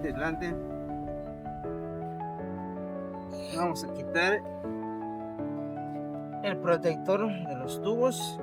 siguiente aislante. Vamos a quitar el protector de los tubos.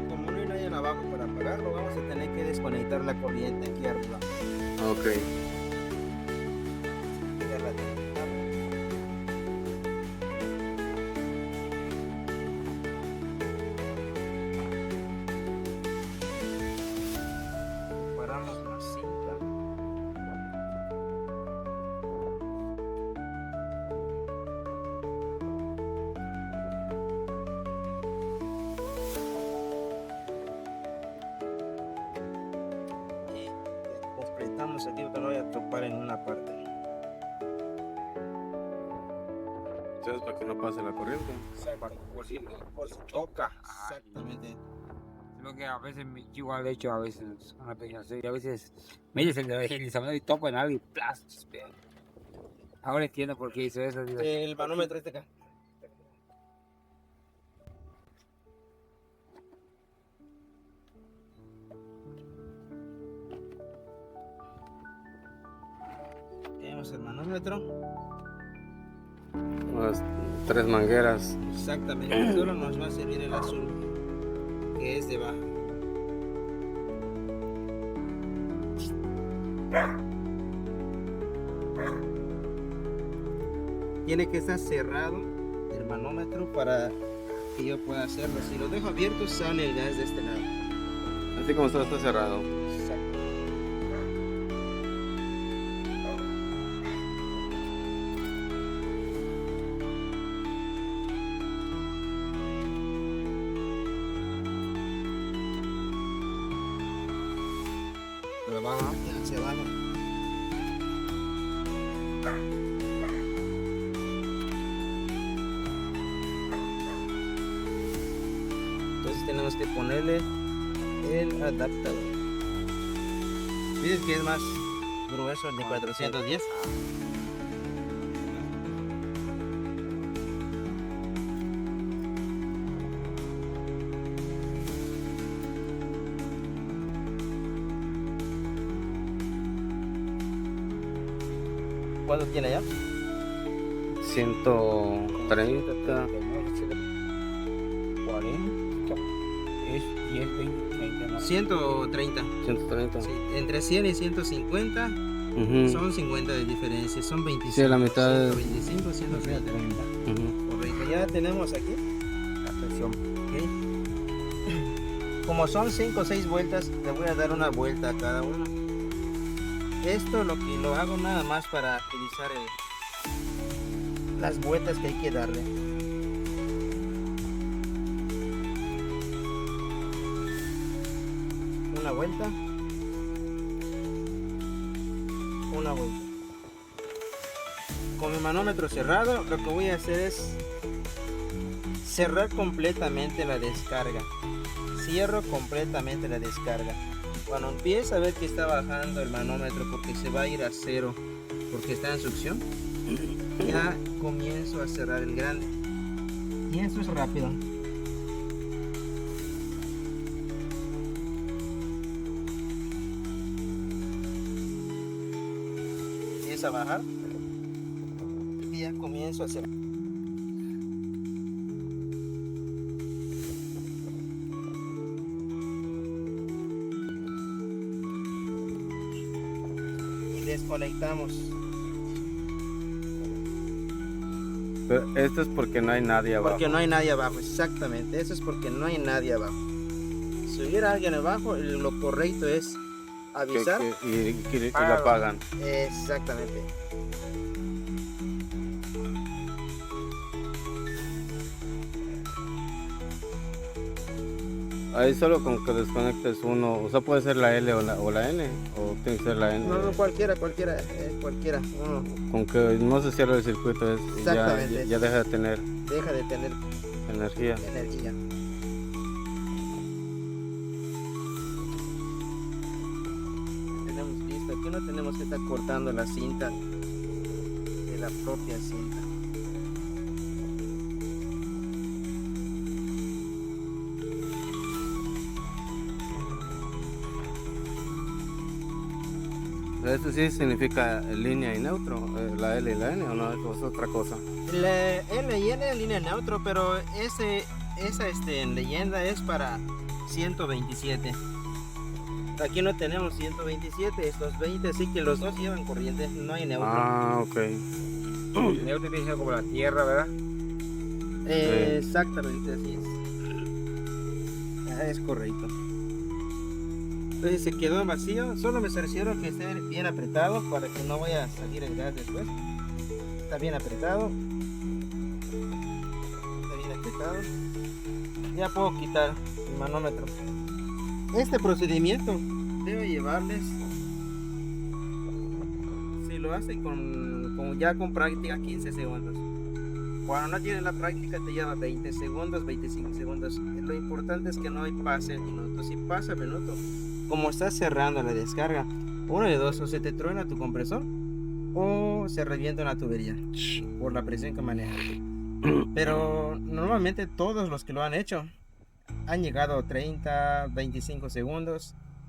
Como no hay nadie abajo para apagarlo, vamos a tener que desconectar la corriente aquí arriba. Ok. Paramos la cinta. Completamos aquí para no vaya a topar en una parte. ¿Sabes para que no pase la corriente? Por si toca. Exactamente. Lo que a veces yo igual he hecho, a veces una pequeña serie, a veces me dice el deslizamiento y toco en algo y plas. Ahora entiendo por qué hizo eso. Digo, El manómetro este acá. Tenemos el manómetro. Unas 3 mangueras. Exactamente. Solo nos va a servir el azul, que es debajo. Tiene que estar cerrado el manómetro para que yo pueda hacerlo. Si lo dejo abierto, sale el gas de este lado. Así como está cerrado. Exacto. lo baja. Hacia abajo. Entonces tenemos que ponerle el adaptador. ¿Ves que es más grueso el de 410? ¿Cuánto tiene ya? 130. 40. Es 10, 20, 30. ¿No? 130. 130. Sí, entre 100 y 150 son 50 de diferencia. Son 25. Sí, la mitad de... 125, 130. Correcto. Ya tenemos aquí La presión. ¿ok? Como son 5 o 6 vueltas, le voy a dar una vuelta a cada uno. Esto lo hago nada más para agilizar las vueltas que hay que darle. Una vuelta. Una vuelta. Con mi manómetro cerrado, lo que voy a hacer es cerrar completamente la descarga. Cierro completamente la descarga. Cuando empieza a ver que está bajando el manómetro porque se va a ir a cero, porque está en succión, ya comienzo a cerrar el grande. Y esto es rápido. Empieza a bajar y ya comienzo a cerrar. Desconectamos. Pero esto es porque no hay nadie abajo. Porque no hay nadie abajo, exactamente. Eso es porque no hay nadie abajo. Si hubiera alguien abajo, lo correcto es avisar. Y lo apagan. Exactamente. Ahí solo con que desconectes uno, o sea, puede ser la L o la N, o tiene que ser la N. No, cualquiera, cualquiera. Uno Con que no se cierre el circuito Exactamente. ya deja de tener deja de tener energía. energía. Tenemos listo. Aquí no tenemos que estar cortando la cinta de la propia cinta. Esto sí significa línea y neutro, la L y la N, o no, eso es otra cosa. La L y N es línea neutro, pero esa leyenda es para 127. Aquí no tenemos 127, estos 20, así que los dos llevan corriente, no hay neutro. Ah, ok. El neutro dice como la tierra, ¿verdad? Exactamente, así es. Es correcto. Entonces se quedó vacío, solo me cercioro que esté bien apretado para que no vaya a salir el gas después. Está bien apretado. Está bien apretado. Ya puedo quitar el manómetro. Este procedimiento debe llevarles, si lo hace ya con práctica, 15 segundos. Cuando no tienes la práctica te lleva 20 segundos, 25 segundos. Lo importante es que no pase el minuto. Si pasa el minuto, como estás cerrando la descarga, uno de dos, o se te truena tu compresor o se revienta una tubería por la presión que maneja. Pero normalmente todos los que lo han hecho han llegado a 30, 25 segundos